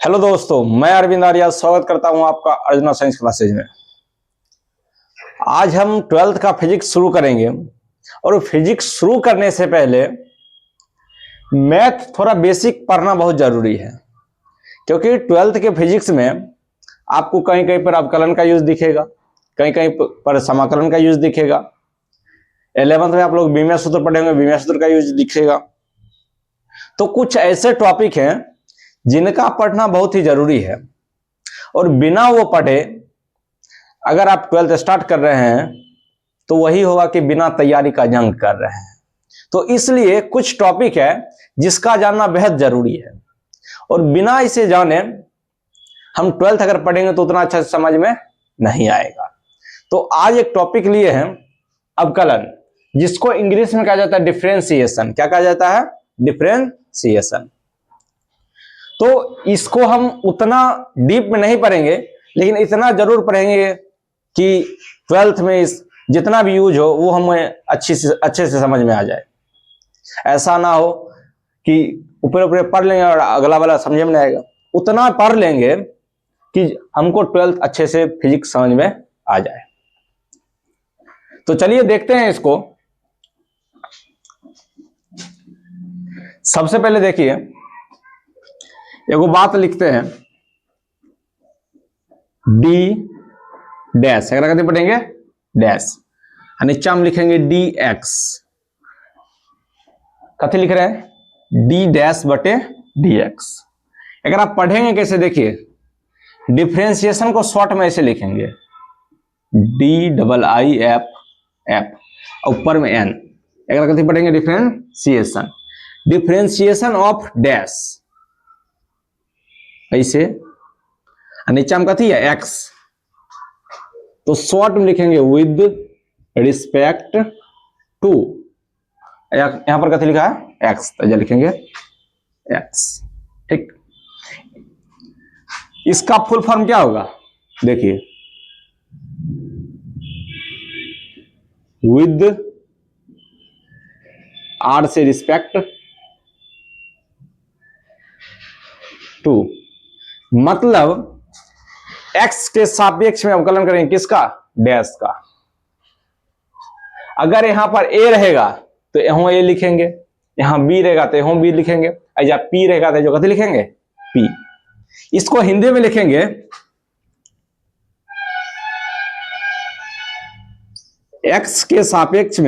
Hello दोस्तों, मैं अरविंद आर्या स्वागत करता हूं आपका अर्जुना साइंस क्लासेज में। आज हम ट्वेल्थ का फिजिक्स शुरू करेंगे और फिजिक्स शुरू करने से पहले मैथ थोड़ा बेसिक पढ़ना बहुत जरूरी है, क्योंकि ट्वेल्थ के फिजिक्स में आपको कहीं कहीं पर अवकलन का यूज दिखेगा, कहीं कहीं पर समाकलन का यूज दिखेगा। 11th में आप लोग विमेय सूत्र पढ़ेंगे, विमेय सूत्र का यूज दिखेगा। तो कुछ ऐसे टॉपिक हैं जिनका पढ़ना बहुत ही जरूरी है, और बिना वो पढ़े अगर आप ट्वेल्थ स्टार्ट कर रहे हैं तो वही होगा कि बिना तैयारी का जंग कर रहे हैं। तो इसलिए कुछ टॉपिक है जिसका जानना बेहद जरूरी है, और बिना इसे जाने हम ट्वेल्थ अगर पढ़ेंगे तो उतना अच्छा समझ में नहीं आएगा। तो आज एक टॉपिक लिए हैं अवकलन, जिसको इंग्लिश में कहा जाता है डिफरेंशिएशन। क्या कहा जाता है? डिफरेंशिएशन। तो इसको हम उतना डीप में नहीं पढ़ेंगे, लेकिन इतना जरूर पढ़ेंगे कि ट्वेल्थ में इस जितना भी यूज हो वो हमें अच्छे से समझ में आ जाए। ऐसा ना हो कि ऊपर ऊपर पढ़ लेंगे और अगला वाला समझ में नहीं आएगा। उतना पढ़ लेंगे कि हमको ट्वेल्थ अच्छे से फिजिक्स समझ में आ जाए। तो चलिए देखते हैं इसको। सबसे पहले देखिए, एगो बात लिखते हैं, डी डैश, अगर कहते पढ़ेंगे डैश, नीचे हम लिखेंगे डी एक्स। कथी लिख रहे हैं? डी डैश बटे डी एक्स। अगर आप पढ़ेंगे कैसे, देखिए डिफरेंशिएशन को शॉर्ट में ऐसे लिखेंगे, D double I F F, ऊपर में एन। अगर कथी पढ़ेंगे? डिफरेंशिएशन, डिफरेंशिएशन ऑफ डैश, ऐसे। नीचे हम कथी है? एक्स। तो शॉर्ट में लिखेंगे विद रिस्पेक्ट टू, यहां पर कथी लिखा है? एक्स, तो लिखेंगे एक्स। ठीक, इसका फुल फॉर्म क्या होगा? देखिए, विद आर से रिस्पेक्ट टू, मतलब एक्स के सापेक्ष में अवकलन करेंगे किसका? डैश का। अगर यहां पर ए रहेगा तो यहां ए लिखेंगे, यहां बी रहेगा तो यहां बी लिखेंगे, या पी रहेगा तो जो कथी लिखेंगे? पी। इसको हिंदी में लिखेंगे एक्स के सापेक्ष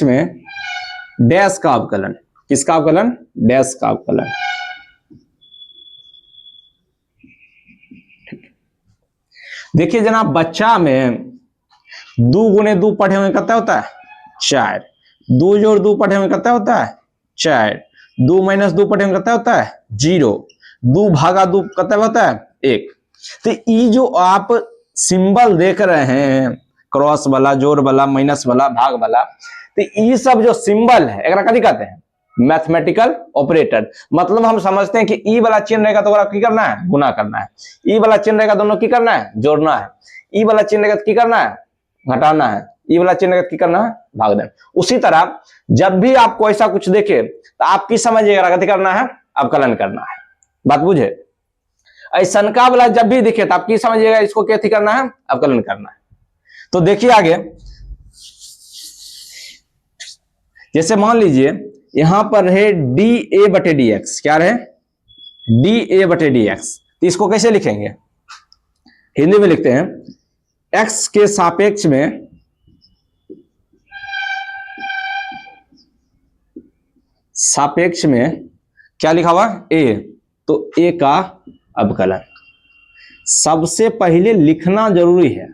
में डैश का अवकलन। किसका अवकलन? डैश का अवकलन। देखिए जनाब, बच्चा में 2 गुने 2 पढ़े हुए कितना होता है? 4। 2 जोड़ 2 पढ़े हुए कितना होता है? 4। 2 माइनस 2 पढ़े हुए कितना होता है? 0। 2 भागा 2 कितना होता है? 1। तो ये जो आप सिंबल देख रहे हैं, क्रॉस वाला, जोड़ वाला, माइनस वाला, भाग वाला, तो ये सब जो सिंबल है अगर कथी कहते हैं? Mathematical operator. मतलब हम समझते हैं कि ई वाला चिन्ह रहेगा तो की करना है? गुना करना है। ई वाला चिन्ह रहेगा दोनों की करना है? जोड़ना है। ई वाला चिन्ह रहेगा की करना है? घटाना है। ई वाला चिन्ह रहेगा की करना है? भाग देना। उसी तरह जब भी आपको ऐसा कुछ देखे तो आपकी समझिएगा कथी करना है? अवकलन करना है। बात बुझे? ऐसा का वाला जब भी दिखे तो आपकी समझिएगा इसको क्या करना है? अवकलन करना है। तो देखिए आगे, जैसे मान लीजिए यहां पर है डी ए बटे डी एक्स। क्या रहे? डी ए बटे डी एक्स। तो इसको कैसे लिखेंगे? हिंदी में लिखते हैं एक्स के सापेक्ष में क्या लिखा हुआ? ए। तो ए का अवकलन सबसे पहले लिखना जरूरी है।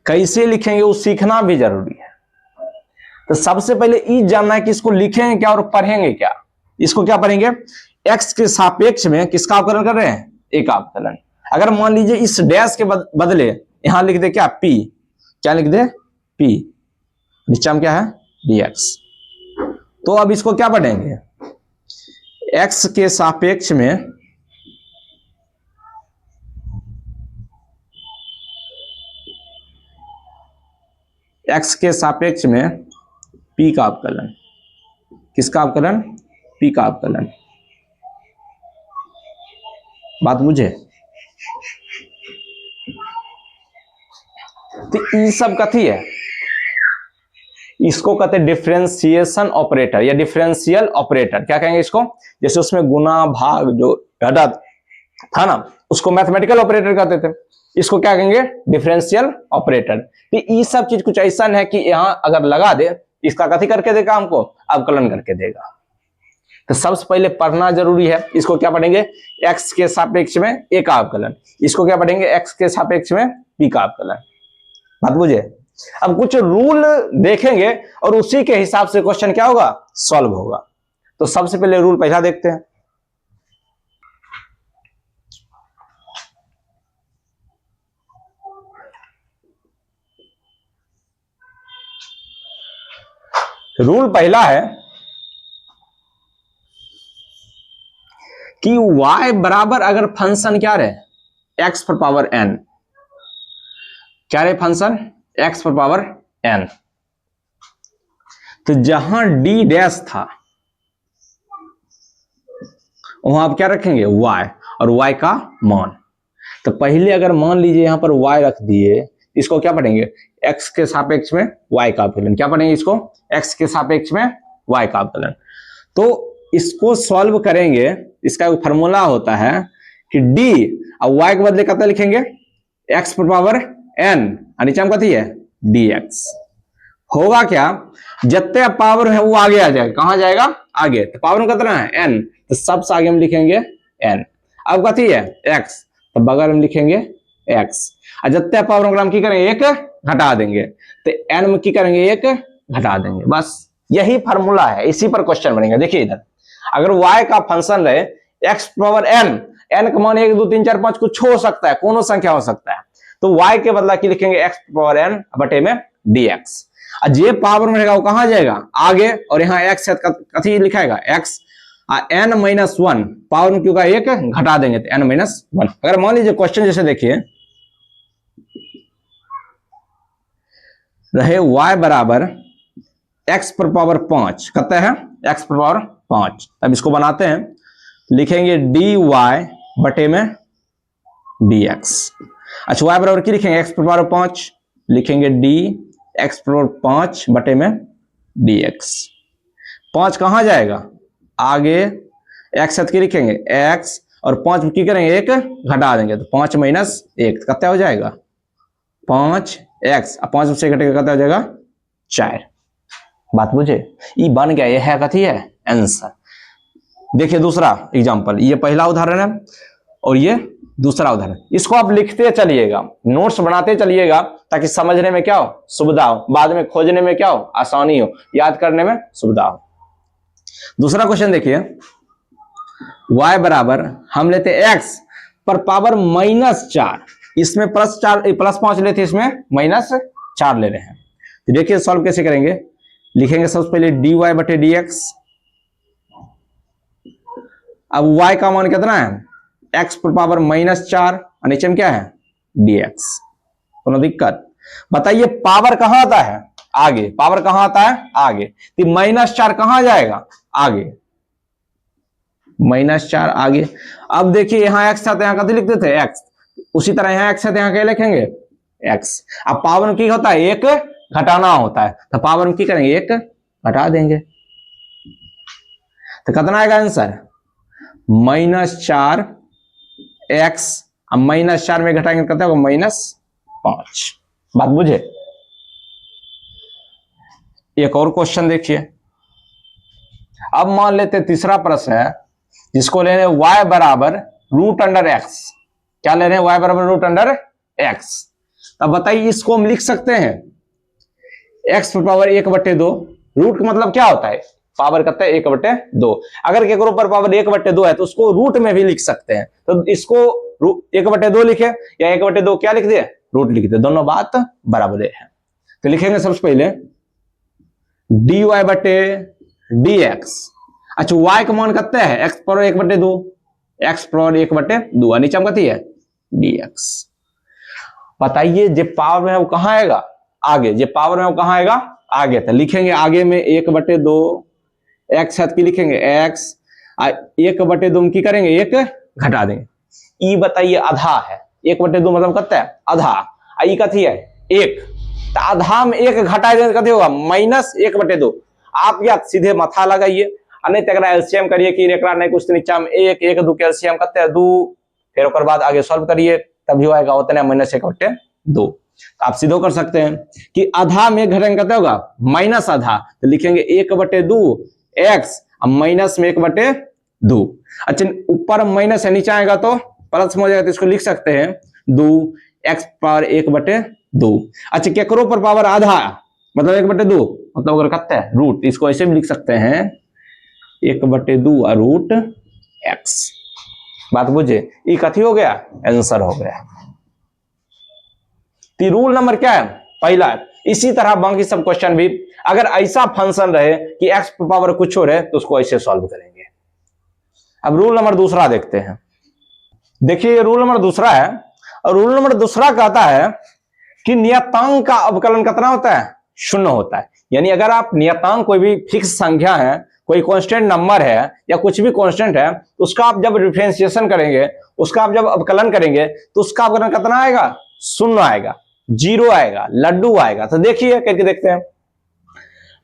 कैसे लिखेंगे वो सीखना भी जरूरी है। तो सबसे पहले ये जानना है कि इसको लिखेंगे क्या और पढ़ेंगे क्या। इसको क्या पढ़ेंगे? एक्स के सापेक्ष में किसका अवकलन कर रहे हैं? ए का अवकलन। अगर मान लीजिए इस डैश के बदले यहां लिख दे क्या? पी। क्या लिख दे? पी। नीचे में क्या है? डीएक्स। तो अब इसको क्या पढ़ेंगे? एक्स के सापेक्ष में पी का अवकलन। किसका अवकलन? पी का अवकलन। बात मुझे तो ये सब कथी है, इसको कहते हैं डिफरेंशिएशन ऑपरेटर या डिफरेंशियल ऑपरेटर। क्या कहेंगे इसको? जैसे उसमें गुना भाग जो घटा था ना, उसको मैथमेटिकल ऑपरेटर कहते थे, इसको क्या कहेंगे? Differential operator. तो ये सब चीज कुछ ऐसा है कि यहां अगर लगा दे, इसका कथी करके देगा? हमको अवकलन करके देगा। तो सबसे पहले पढ़ना जरूरी है। इसको क्या पढ़ेंगे? एक्स के सापेक्ष में ए का अवकलन। इसको क्या पढ़ेंगे? एक्स के सापेक्ष में पी का अवकलन। बात बुझे? अब कुछ रूल देखेंगे और उसी के हिसाब से क्वेश्चन क्या होगा? सॉल्व होगा। तो सबसे पहले रूल पहला देखते हैं। रूल पहला है कि y बराबर अगर फंक्शन क्या रहे? x पर पावर n। क्या रहे फंक्शन? x पर पावर n। तो जहां d डैश था वहां आप क्या रखेंगे? y और y का मान। तो पहले अगर मान लीजिए यहां पर y रख दिए, इसको क्या पढ़ेंगे? x के सापेक्ष में y का अवकलन। क्या पढ़ेंगे इसको? x के सापेक्ष में y का अवकलन। तो इसको सॉल्व करेंगे, इसका एक फॉर्मूला होता है कि d और y के बदले कितना लिखेंगे? x पर पावर n और नीचे हम कथी है? dx। होगा क्या? जितने पावर है वो आगे आ जाएगा। कहां जाएगा? आगे। तो पावर में कितना है? n। तो सबसे आगे हम लिखेंगे n। अब कथी है? x। तो बगल में लिखेंगे x। और जितने पावर में हम की करेंगे? एक घटा देंगे। तो n में की करेंगे? एक घटा देंगे। बस यही फार्मूला है, इसी पर क्वेश्चन बनेगा। देखिए इधर अगर y का फंक्शन रहे x पावर n, n का मान 1 2 3 4 5 कुछ हो सकता है, कोनो संख्या हो सकता है, तो y के बदला की लिखेंगे x पावर n बटे में dx। और ये पावर में रहेगा वो कहां जाएगा? आगे। और यहाँ x कथी लिखाएगा? x n माइनस 1 पावर में क्यों का एक घटा देंगे तो n माइनस 1। अगर मान लीजिए क्वेश्चन जैसे देखिए रहे y बराबर x पर पावर 5, कहते हैं x पर पावर 5। अब इसको बनाते हैं, लिखेंगे dy बटे में dx। अच्छा y बराबर की लिखेंगे? x पर पावर 5, लिखेंगे d x पर पावर 5 बटे में dx। 5 कहां जाएगा? आगे। x की लिखेंगे x और 5 की करेंगे? एक घटा देंगे तो 5 माइनस 1 कितना हो जाएगा? 5x। 5 से घटेगा कितना हो जाएगा? 4। बात बुझे? ये बन गया। यह है कथी है? आंसर। देखिए दूसरा एग्जांपल, ये पहला उदाहरण है और ये दूसरा उदाहरण। इसको आप लिखते चलिएगा, नोट्स बनाते चलिएगा ताकि समझने में क्या हो? सुविधा हो, बाद में खोजने में क्या हो? आसानी हो, याद करने में सुविधा हो। दूसरा क्वेश्चन देखिए, y बराबर हम लेते x पर पावर -4, इसमें +5 लेते, इसमें -4 ले रहे हैं। तो देखिए सॉल्व कैसे करेंगे। लिखेंगे सबसे पहले dy बटे dx। अब y का मान कितना है? x पर पावर -4 और नीचे में क्या है? dx। कोनो दिक्कत? बताइए पावर कहां आता है? आगे। पावर कहां आता है? आगे। तो -4 कहां जाएगा? आगे। -4 आगे। अब देखिए यहां x था तो यहां कथी लिखते थे? x। उसी तरह यहां x है तो यहां क्या लिखेंगे? x। अब पावर में क्या होता है? एक घटाना होता है, तो पावर में क्या करेंगे? एक घटा देंगे। तो कितना आएगा आंसर? -4 x। अब -4 में घटाएंगे कितना होगा? -5। बात बुझे? एक और क्वेश्चन देखिए। अब मान लेते तीसरा प्रश्न है जिसको ले रहे हैं y बराबर √x। क्या ले रहे हैं? y बराबर √x। अब बताइए इसको हम लिख सकते हैं x पर पावर 1/2। रूट का मतलब क्या होता है? पावर करता है 1/2। अगर केकरो पर पावर 1/2 है तो उसको रूट में भी लिख सकते हैं। तो इसको 1/2 लिखे या 1/2 क्या लिख दिए? रूट लिख दिए। दोनों बात बराबर है। तो लिखेंगे सबसे पहले dy बटे dx। अच्छा y का मान कितना है? x पर 1/2, x पर 1/2 नीचे में कथी है? dx। बताइए जे पावर में है वो कहां आएगा? आगे। जे पावर में वो कहां आएगा? आगे तो लिखेंगे आगे में 1/2 एक्स है की लिखेंगे एक्स, 1/2 में की करेंगे 1 घटा देंगे। ई बताइए आधा है, 1/2 मतलब कितना है आधा, ई कथी है 1, तो आधा में 1 घटा देंगे कथी होगा -1/2। आप या सीधे माथा लगाइए नहीं तो एलसीएम करिए कि नहीं कुछ नीचा में 1 1 2 एलसीएम करते हैं 2, फिर ओकर बाद आगे सॉल्व करिए तभी आएगा उतना -1/2। आप सीधो कर सकते हैं कि आधा में घटाएंगे कितना होगा -आधा, तो लिखेंगे 1/2 एक्स माइनस में 1/2। अच्छा ऊपर माइनस है नीचे आएगा तो प्लस में हो जाएगा, तो इसको लिख सकते हैं 2 एक्स पावर 1/2। अच्छा केकरो पर पावर आधा मतलब 1/2 मतलब अगर कितना है रूट, इसको ऐसे भी लिख सकते हैं 1/2 रूट एक्स। बात बुझे, ये कथी हो गया आंसर हो गया। तो रूल नंबर क्या है पहला। इसी तरह बाकी सब क्वेश्चन भी अगर ऐसा फंक्शन रहे कि एक्स पावर कुछ और है तो उसको ऐसे सॉल्व करेंगे। अब रूल नंबर दूसरा देखते हैं। देखिए रूल नंबर दूसरा है, और रूल नंबर दूसरा कहता है कि नियतांक का अवकलन कितना होता है 0 होता है। यानी अगर आप नियतांक कोई भी फिक्स संख्या है, कोई कांस्टेंट नंबर है या कुछ भी कांस्टेंट है, उसका आप जब डिफरेंशिएशन करेंगे, उसका आप जब अवकलन करेंगे तो उसका अवकलन कितना आएगा 0 आएगा, 0 आएगा, लड्डू आएगा। तो देखिए करके देखते हैं।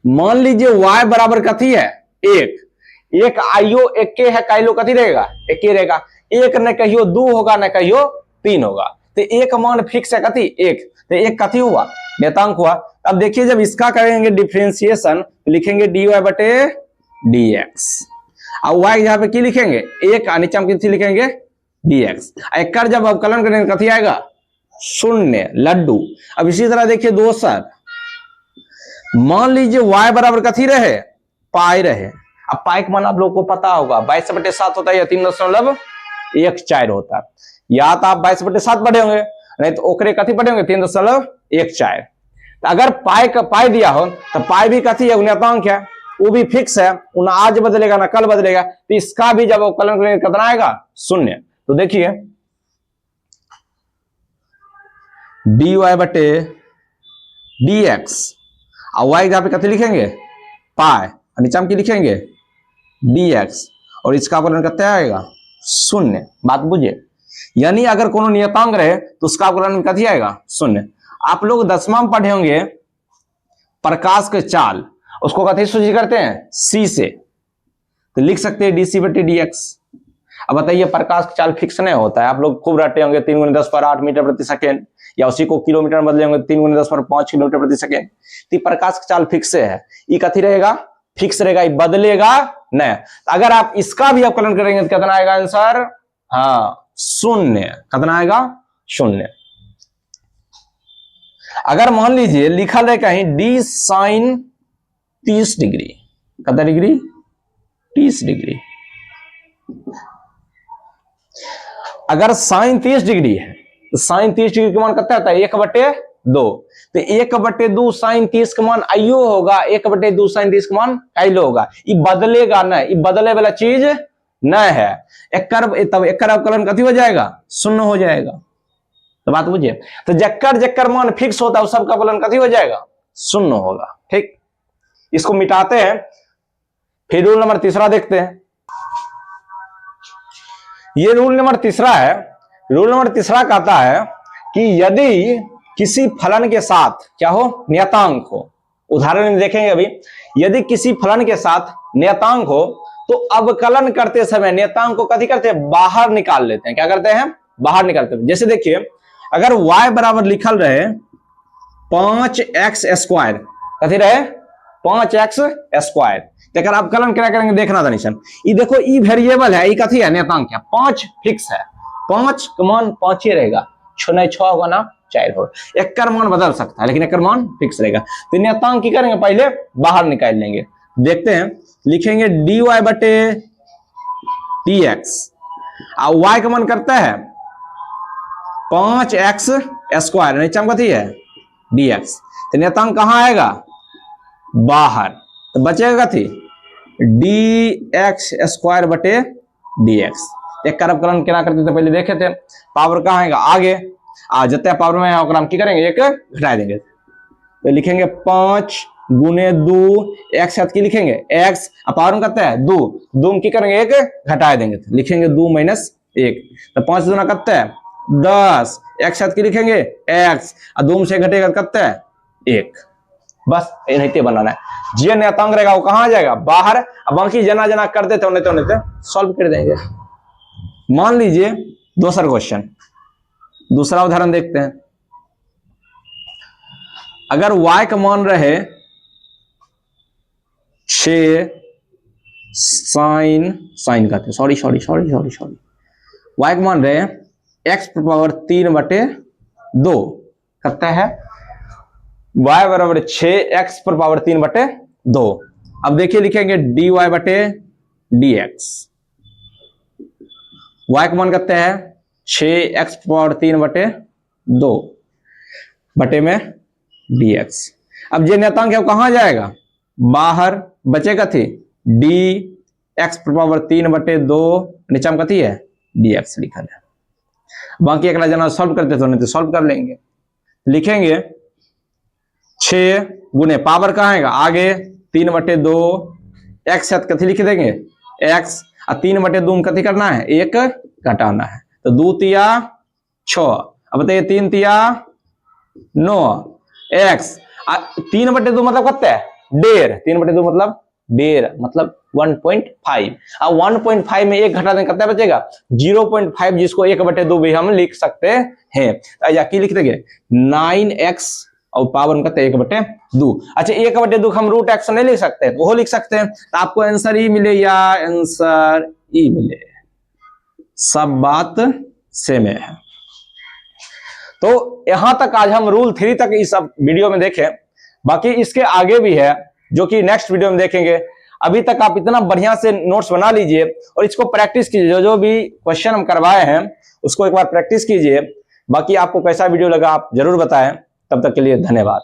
मान लीजिए y बराबर कथी है 1 आइयो 1 है, काइलो कथी रहेगा 1 रहेगा, 1 न कहियो 2 होगा न कहियो 3 होगा, तो 1 मान फिक्स है कथी 1, तो 1 कथी हुआ नियतांक हुआ। अब देखिए जब इसका करेंगे डिफरेंशिएशन लिखेंगे dy/dx, और y यहाँ पे की लिखेंगे 1 नीचे हम कितनी लिखेंगे dx, एक जब अवकलन करेंगे कथी आएगा 0 लड्डू। अब इसी तरह देखिए दोस्तों, मान लीजिए y बराबर कथी रहे पाई रहे। अब पाई का मान आप लोगों को पता होगा 22/7 होता है या 3.14 होता है, या तो आप 22/7 पढ़े होंगे नहीं तो ओकरे कथी पढ़े होंगे 3.14। तो अगर पाई दिया हो तो पाई भी कथी है नियतांक है, वो भी फिक्स है, ना आज बदलेगा ना कल बदलेगा, तो इसका भी जब अवकलन करेंगे कितना आएगा 0। तो देखिए dy/dx और y जहां पे कथी लिखेंगे पाई और नीचे हम की लिखेंगे dx, और इसका अवकलन कितना आएगा 0। बात बुझे, यानी अगर कोनो नियतांक रहे तो उसका अवकलन कथी आएगा 0। आप लोग 10वां में पढ़े होंगे प्रकाश के चाल, उसको कथी सूचित करते हैं c से, तो लिख सकते हैं dc/dx। अब बताइए प्रकाश का चाल फिक्स नहीं होता है, आप लोग खूब रटे होंगे 3 × 10⁸ मीटर प्रति सेकेंड, या उसी को किलोमीटर में बदले होंगे 3 × 10⁵ किलोमीटर प्रति सेकेंड। तो प्रकाश का चाल फिक्स है, ये कथी रहेगा फिक्स रहेगा, ये बदलेगा नहीं। अगर आप इसका भी अवकलन करेंगे तो कितना आएगा आंसर, हाँ 0। कितना आएगा 0। अगर मान लीजिए लिखा है कहीं d sin 30 डिग्री, कितना डिग्री 30 डिग्री, अगर साइन 30 डिग्री है तो साइन 30 डिग्री का मान कितना होता है 1/2, तो 1/2 साइन 30 का मान आइयो होगा, 1/2 साइन 30 का मान काइलो होगा। ये बदलेगा ना, ये बदले वाला चीज नहीं है। तब एक अवकलन कथी हो जाएगा 0 हो जाएगा। तो बात बुझिए, तो जक्कर मान फिक्स होता है उस सबका अवकलन कथी हो जाएगा 0 होगा। ठीक, इसको मिटाते हैं, फिर रूल नंबर तीसरा देखते हैं। ये रूल नंबर तीसरा है। रूल नंबर तीसरा कहता है कि यदि किसी फलन के साथ क्या हो नियतांक हो, उदाहरण में देखेंगे अभी, यदि किसी फलन के साथ नियतांक हो तो अवकलन करते समय नियतांक को कथी करते हैं बाहर निकाल लेते हैं। क्या करते हैं बाहर निकालते हैं। जैसे देखिए अगर y बराबर लिखल रहे 5x², कथी रहे 5x², अगर आप कलन क्या करेंगे देखना था निशान, ये देखो ई वेरिएबल है, ये कथी है नियतांक है, 5 फिक्स है, 5 का मान 5 ही रहेगा, 6 होगा ना 4 हो, एक मान बदल सकता है लेकिन एक मान फिक्स रहेगा। तो नियतांक की करेंगे पहले बाहर निकाल लेंगे। देखते हैं, लिखेंगे dy/dx और y का मान करता है 5x², नीचे कथी है dx, तो नियतांक कहां आएगा बाहर, तो बचेगा कथी dx²/dx। एक अवकलन क्या करते थे पहले देखे थे, पावर कहां आएगा आगे, जितने पावर में हम की करेंगे एक घटा देंगे, तो लिखेंगे 5 गुने 2 एक्स साथ की लिखेंगे एक्स, अब पावर में कितना है 2, 2 में की करेंगे एक घटा देंगे तो लिखेंगे 2 माइनस 1, तो 5 दूना कितना है 10, एक्स साथ की लिखेंगे एक्स, और 2 में से घटेगा कितना है 1। बस इन्हें बनाना है। जे नियतांक रहेगा वो कहां आ जाएगा बाहर, अब बाकी जना जना कर देते होने तो सॉल्व कर देंगे। मान लीजिए दूसरा क्वेश्चन, दूसरा उदाहरण देखते हैं। अगर y का मान रहे 6 साइन का सॉरी y का मान रहे x पावर 3/2 कितना है y बराबर 6x पर पावर 3/2। अब देखिए लिखेंगे dy/dx, y का मान कितना है 6x पावर 3/2 बटे में dx। अब ये नियतांक है वो कहां जाएगा बाहर, बचेगा थी dx पर पावर 3/2, नीचे में कथी है dx लिखा है। बाकी अगला जना सॉल्व करते तो नहीं तो सॉल्व कर लेंगे। लिखेंगे 6 गुने पावर कहां आएगा आगे 3/2, x साथ कथी लिख देंगे x, और 3/2 में कथी करना है 1 घटाना है, तो 2 तिया 6, अब बताइए 3 तिया 9 x, 3/2 मतलब कितना है 1.5, 3/2 मतलब 1.5 मतलब 1.5, अब 1.5 में 1 घटा दें कितना बचेगा 0.5, जिसको 1/2 भी हम लिख सकते हैं। या की लिख देंगे 9x और पावर में कितना 1/2। अच्छा 1/2 हम रूट x नहीं लिख सकते तो वो लिख सकते हैं, तो आपको आंसर ई मिले या आंसर ई मिले, सब बात सेम है। तो यहां तक आज हम रूल 3 तक इस वीडियो में देखें, बाकी इसके आगे भी है जो कि नेक्स्ट वीडियो में देखेंगे। अभी तक आप इतना बढ़िया से नोट्स बना लीजिए और इसको प्रैक्टिस कीजिए, जो भी क्वेश्चन हम करवाए हैं उसको एक बार प्रैक्टिस कीजिए। बाकी आपको कैसा वीडियो लगा आप जरूर बताएं। तब तक के लिए धन्यवाद।